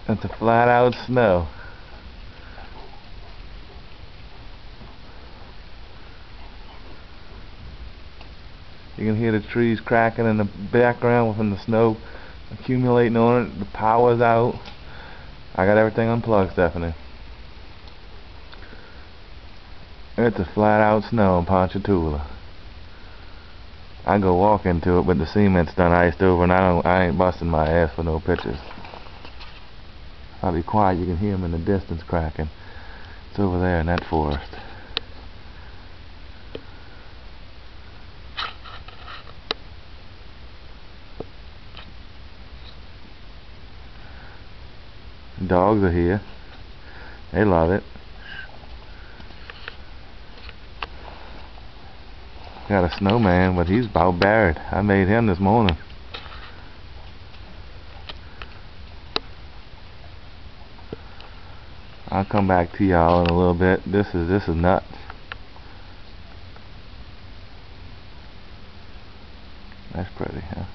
It's a flat out snow. You can hear the trees cracking in the background from the snow accumulating on it. The power's out. I got everything unplugged, Stephanie. It's a flat out snow in Ponchatoula. I go walk into it, but the cement's done iced over, and I ain't busting my ass for no pictures. I'll be quiet. You can hear them in the distance cracking. It's over there in that forest. Dogs are here. They love it. Got a snowman, but he's about buried. I made him this morning. I'll come back to y'all in a little bit. This is nuts. That's pretty, huh?